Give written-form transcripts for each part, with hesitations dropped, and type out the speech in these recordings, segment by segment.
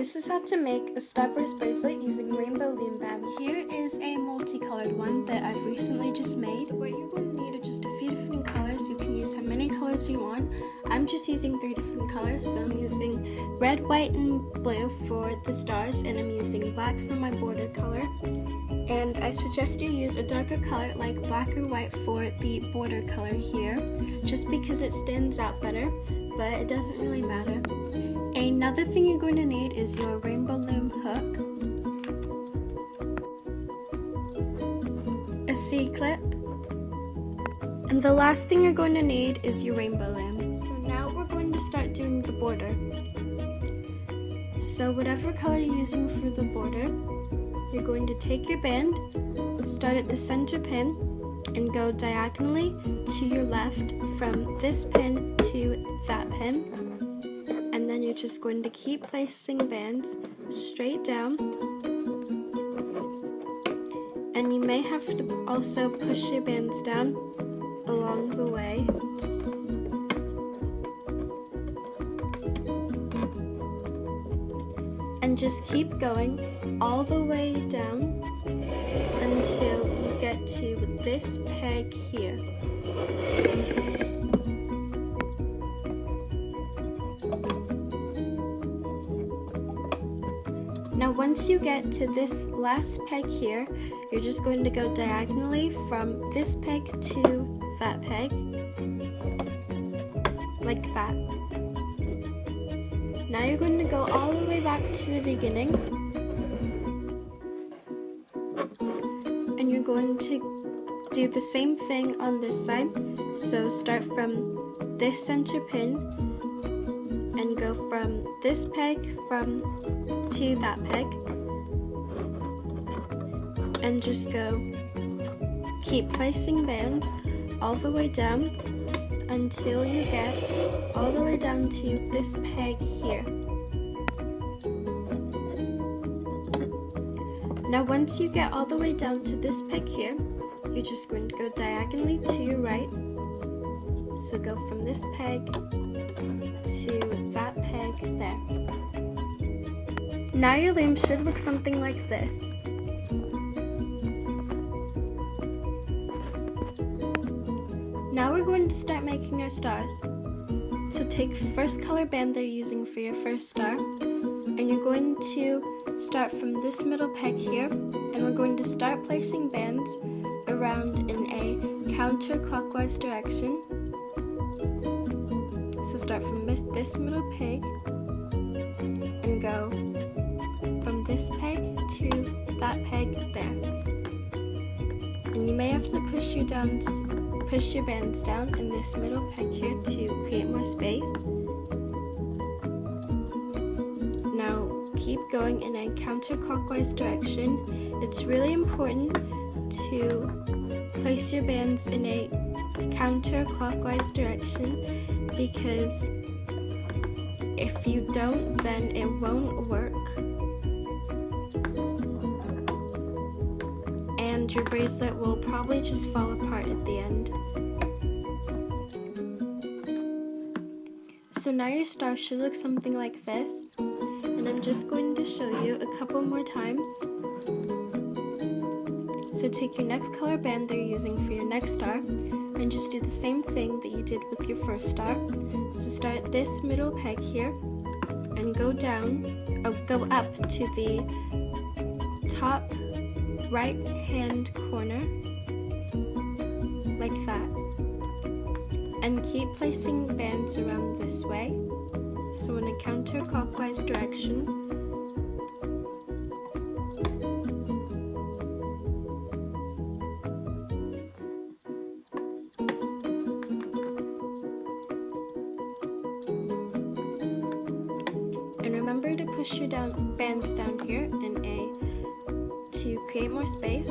This is how to make a Starburst bracelet using rainbow loom bands. Here is a multicolored one that I've recently just made. So what you're going to need are just a few different colors. You can use how many colors you want. I'm just using 3 different colors, so I'm using red, white, and blue for the stars, and I'm using black for my border color. And I suggest you use a darker color like black or white for the border color here, just because it stands out better, but it doesn't really matter. Another thing you're going to need is your rainbow loom hook, a C-clip, and the last thing you're going to need is your rainbow loom. So now we're going to start doing the border. So whatever color you're using for the border, you're going to take your band, start at the center pin, and go diagonally to your left from this pin to that pin. And then you're just going to keep placing bands straight down. And you may have to also push your bands down along the way. And just keep going all the way down until you get to this peg here. Now once you get to this last peg here, you're just going to go diagonally from this peg to that peg, like that. Now you're going to go all the way back to the beginning, and you're going to do the same thing on this side. So start from this center pin and go from this peg to that peg, and just keep placing bands all the way down until you get all the way down to this peg here. Now once you get all the way down to this peg here, you're just going to go diagonally to your right. So go from this peg to that peg there. Now your loom should look something like this. Now we're going to start making our stars. So take the first color band they're using for your first star, and you're going to start from this middle peg here, and we're going to start placing bands around in a counterclockwise direction. So start from this middle peg and go from this peg to that peg there. And you may have to push your bands down in this middle peg here to create more space. Now keep going in a counterclockwise direction. It's really important to place your bands in a counterclockwise direction, because if you don't, then it won't work, and your bracelet will probably just fall apart at the end. So now your star should look something like this, and I'm just going to show you a couple more times. So take your next color band that you're using for your next star, and just do the same thing that you did with your first star. So start this middle peg here, and go up to the top right hand corner, like that. And keep placing bands around this way, so in a counterclockwise direction. And remember to push your bands down here to create more space.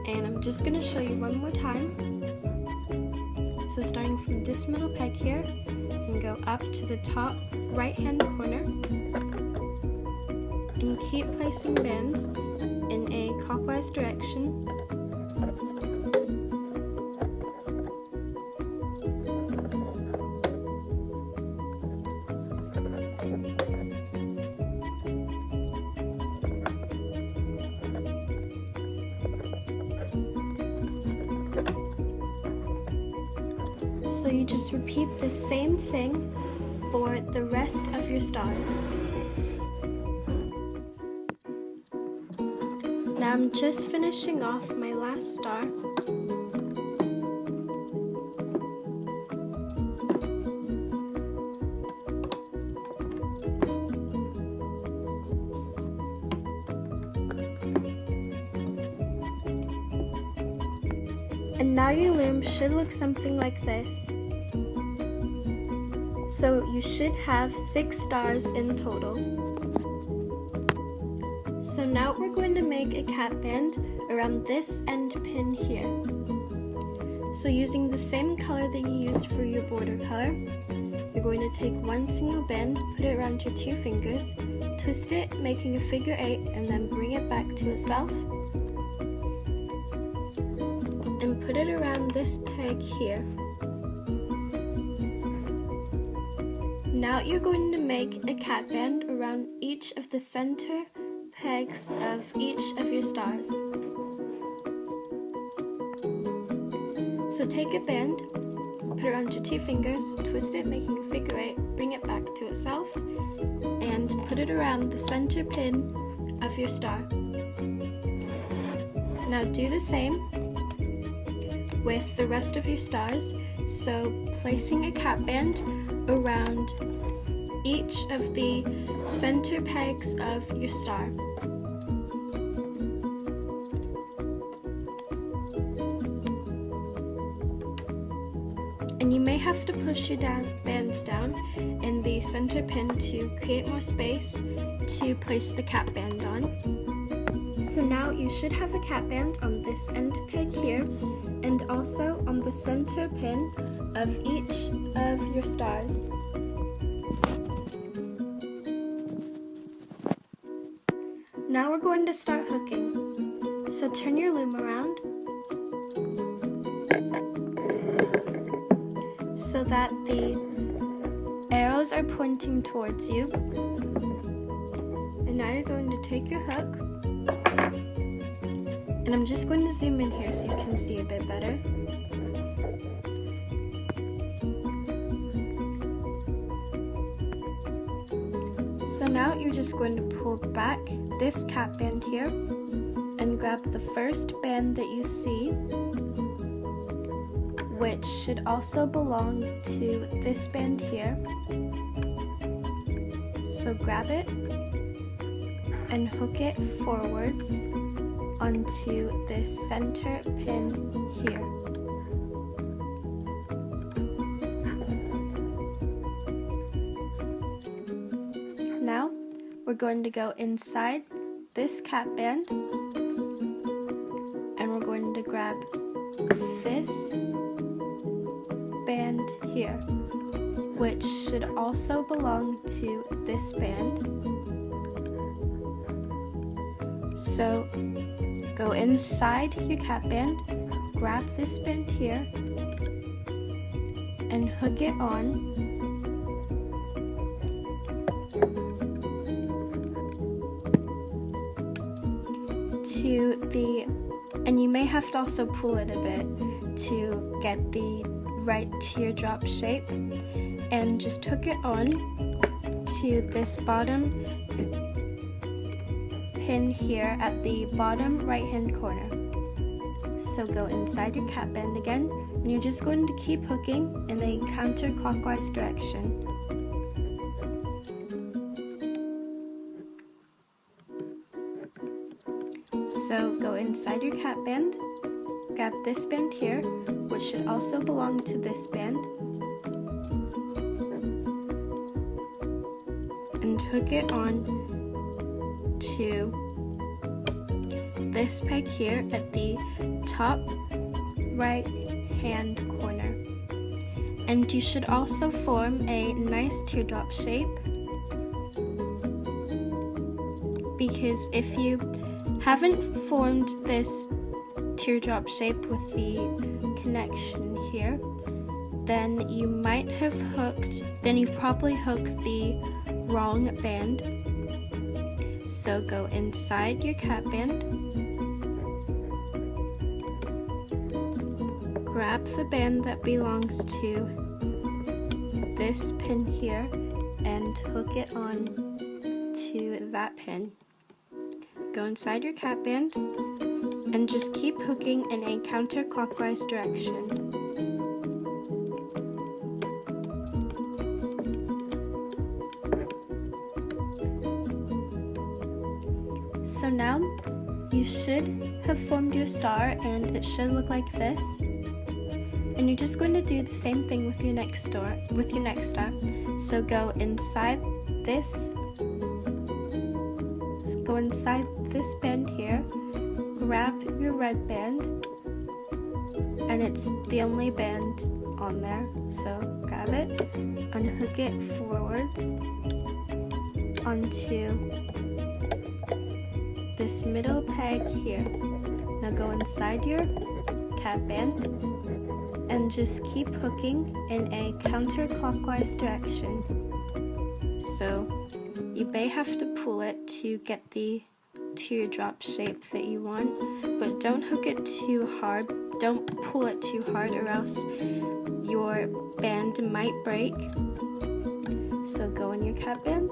And I'm just going to show you one more time. So starting from this middle peg here, and go up to the top right hand corner, and keep placing bands in a clockwise direction. just repeat the same thing for the rest of your stars. Now I'm just finishing off my last star. And now your loom should look something like this. So you should have 6 stars in total. So now we're going to make a cap band around this end pin here. So using the same color that you used for your border color, you're going to take one single band, put it around your 2 fingers, twist it, making a figure 8, and then bring it back to itself. And put it around this peg here. Now you're going to make a cap band around each of the center pegs of each of your stars. So take a band, put it around your 2 fingers, twist it, making a figure 8, bring it back to itself, and put it around the center pin of your star. Now do the same with the rest of your stars, so placing a cap band around each of the center pegs of your star. And you may have to push your bands down in the center pin to create more space to place the cap band on. So now you should have a cap band on this end peg here, and also on the center pin of each of your stars. Now we're going to start hooking. So turn your loom around so that the arrows are pointing towards you. And now you're going to take your hook, and I'm just going to zoom in here so you can see a bit better. So now you're just going to pull back this cap band here and grab the first band that you see, which should also belong to this band here. So grab it and hook it forwards onto this center pin here. Now we're going to go inside this cap band and we're going to grab this band here, which should also belong to this band. So go inside your cap band, grab this band here, and hook it on to the, and you may have to also pull it a bit to get the right teardrop shape, and just hook it on to this bottom pin here at the bottom right hand corner. So go inside your cap band again, and you're just going to keep hooking in a counterclockwise direction. So go inside your cap band, grab this band here, which should also belong to this band, and hook it on to this peg here at the top right hand corner. And you should also form a nice teardrop shape, because if you haven't formed this teardrop shape with the connection here, then you might have hooked, then you've probably hooked the wrong band. So go inside your cap band, grab the band that belongs to this pin here and hook it on to that pin. Go inside your cap band and just keep hooking in a counterclockwise direction. So now you should have formed your star and it should look like this. And you're just going to do the same thing with your next star. So go inside this band here, grab your red band, and it's the only band on there, so grab it, unhook it forwards onto this middle peg here. Now go inside your cap band and just keep hooking in a counterclockwise direction. So you may have to pull it to get the teardrop shape that you want, but don't hook it too hard. Don't pull it too hard or else your band might break. So go in your cap band,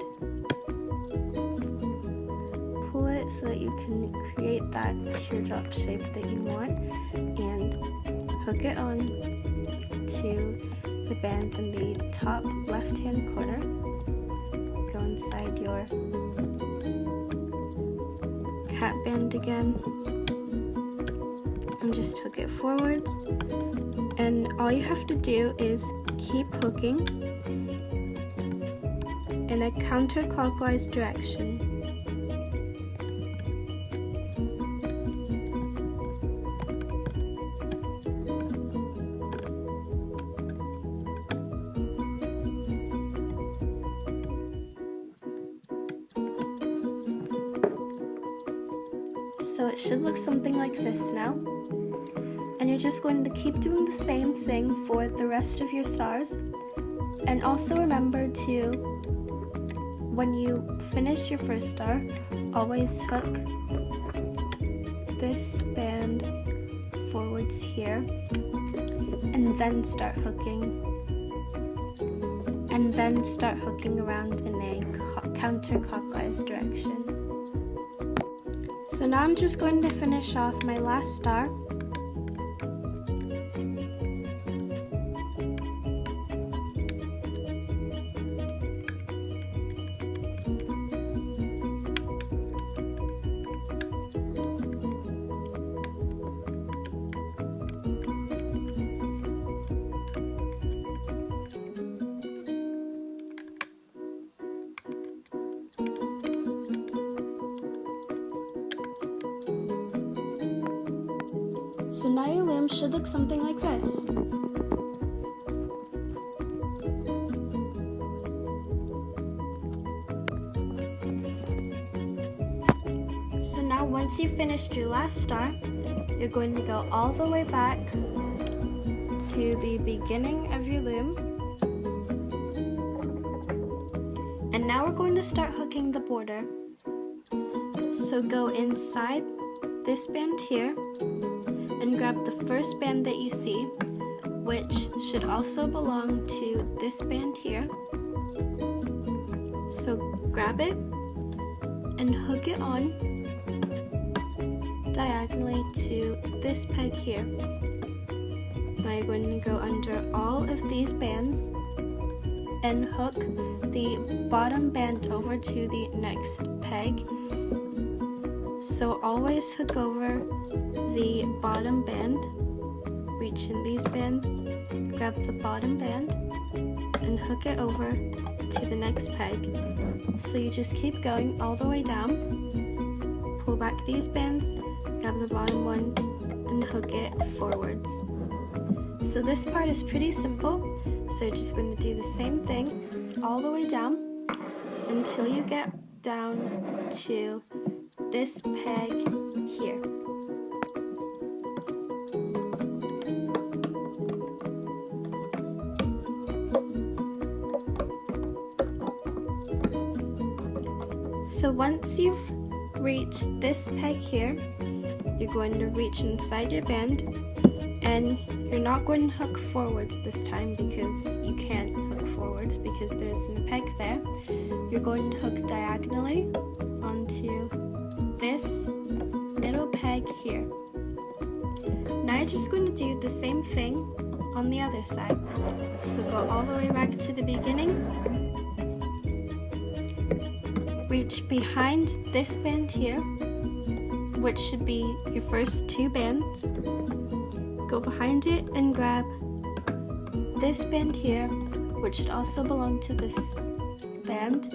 pull it so that you can create that teardrop shape that you want, and hook it on to the band in the top left hand corner. Go inside your cap band again and just hook it forwards, and all you have to do is keep hooking in a counterclockwise direction. So it should look something like this now. And you're just going to keep doing the same thing for the rest of your stars. And also remember to, when you finish your first star, always hook this band forwards here, and then start hooking. And then start hooking around in a counterclockwise direction. So now I'm just going to finish off my last star. So now your loom should look something like this. So now once you've finished your last star, you're going to go all the way back to the beginning of your loom. And now we're going to start hooking the border. So go inside this band here and grab the first band that you see, which should also belong to this band here. So grab it and hook it on diagonally to this peg here. Now you're going to go under all of these bands and hook the bottom band over to the next peg. So always hook over the bottom band, reach in these bands, grab the bottom band, and hook it over to the next peg. So you just keep going all the way down, pull back these bands, grab the bottom one, and hook it forwards. So this part is pretty simple, so you're just going to do the same thing all the way down until you get down to this peg here. So once you've reached this peg here, you're going to reach inside your band, and you're not going to hook forwards this time because you can't hook forwards. forwards because there's a peg there. You're going to hook diagonally onto this middle peg here. Now you're just going to do the same thing on the other side. So go all the way back to the beginning. Reach behind this band here, which should be your first 2 bands. Go behind it and grab this band here, which should also belong to this band,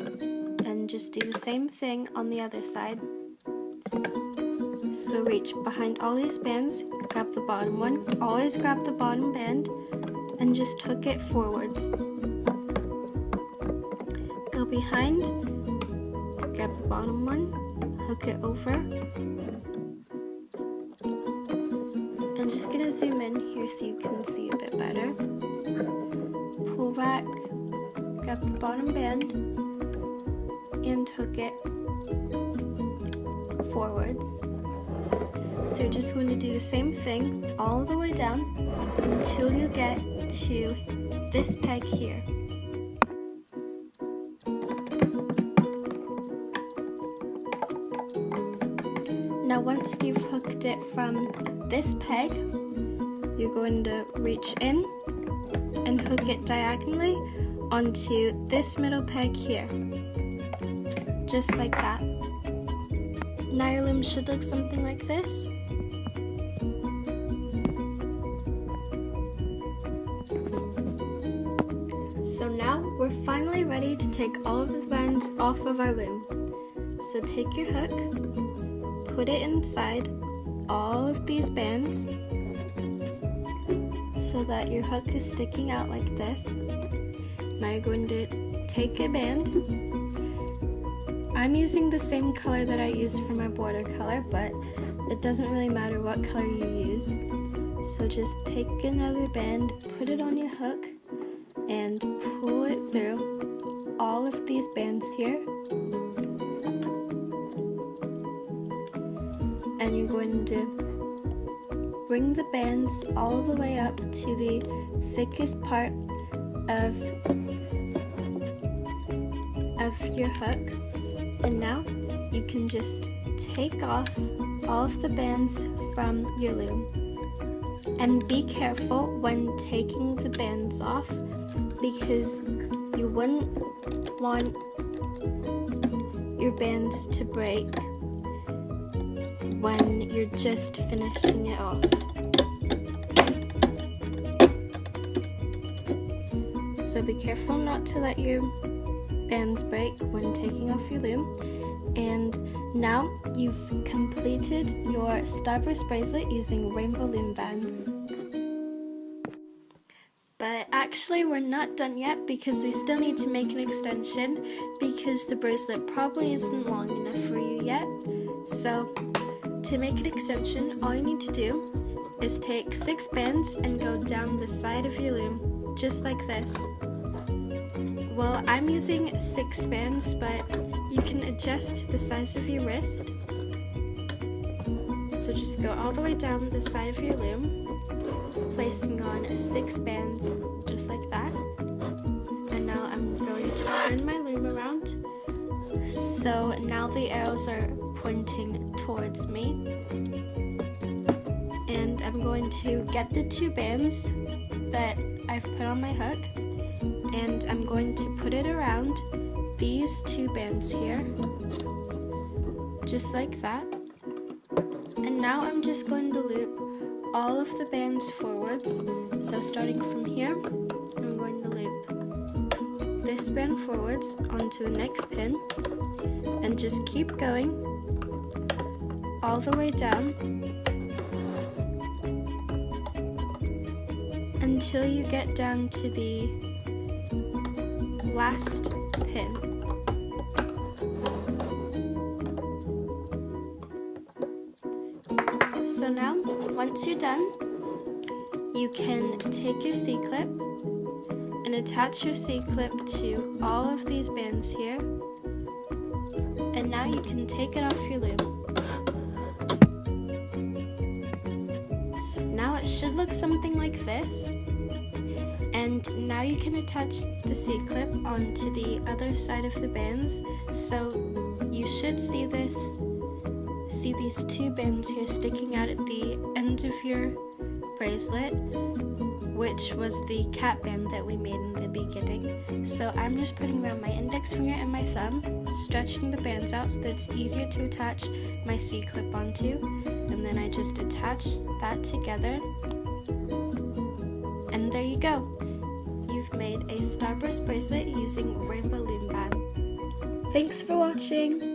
and just do the same thing on the other side. So reach behind all these bands, grab the bottom one, always grab the bottom band, and just hook it forwards. Go behind, grab the bottom one, hook it over. I'm just going to zoom in here so you can see a bit better. Pull back, grab the bottom band, and hook it forwards. So you're just going to do the same thing all the way down until you get to this peg here. Now once you've hooked it from this peg, you're going to reach in and hook it diagonally onto this middle peg here, just like that. Now your loom should look something like this. So now we're finally ready to take all of the bands off of our loom. So take your hook, put it inside all of these bands so that your hook is sticking out like this. Now you're going to take a band. I'm using the same color that I used for my border color, but it doesn't really matter what color you use. So just take another band, put it on your hook, and pull it through all of these bands here. And you're going to bring the bands all the way up to the thickest part of your hook. And now you can just take off all of the bands from your loom. And be careful when taking the bands off, because you wouldn't want your bands to break when you're just finishing it off. So be careful not to let your bands break when taking off your loom. And now you've completed your Starburst bracelet using rainbow loom bands. But actually we're not done yet, because we still need to make an extension, because the bracelet probably isn't long enough for you yet. So to make an extension, all you need to do is take 6 bands and go down the side of your loom, just like this. Well, I'm using 6 bands, but you can adjust the size of your wrist. So just go all the way down the side of your loom, placing on 6 bands, just like that. And now I'm going to turn my loom around. So now the arrows are pointing towards me. And I'm going to get the 2 bands that I've put on my hook, and I'm going to put it around these 2 bands here, just like that. And now I'm just going to loop all of the bands forwards. So starting from here, I'm going to loop this band forwards onto the next pin, and just keep going all the way down until you get down to the last pin. So now, once you're done, you can take your C-clip and attach your C-clip to all of these bands here. And now you can take it off your loom. So now it should look something like this. And now you can attach the C-clip onto the other side of the bands. So you should see these two bands here sticking out at the end of your bracelet, which was the cap band that we made in the beginning. So I'm just putting around my index finger and my thumb, stretching the bands out so that it's easier to attach my C-clip onto, and then I just attach that together, and there you go. You've made a Starburst bracelet using rainbow loom band. Thanks for watching!